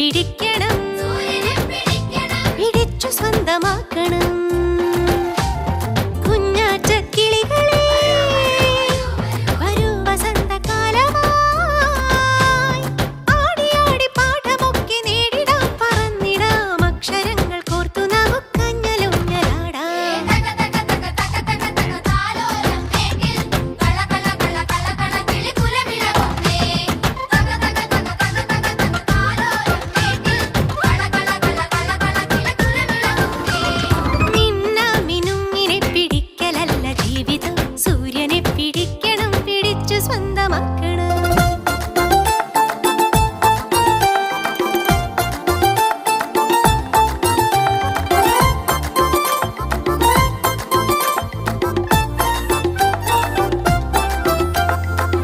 പിടിക്കണം, പിടിച്ചു സ്വന്തമാക്കണം. കുഞ്ഞാറ്റ കിളികളെ വരൂ വസന്തകാലമായി, ആടി ആടി പാഠമൊക്കെ നേടിടാം, പറന്നിടാം അക്ഷരങ്ങൾ കോർത്തു നമുക്കഞ്ഞലൂഞ്ഞലാടാം. നിന്നാമിനുങ്ങിനെ പിടിക്കലല്ല ജീവിതം, സൂര്യനെ പിടിക്കണം, പിടിച്ചു സ്വന്തമാക്കണം.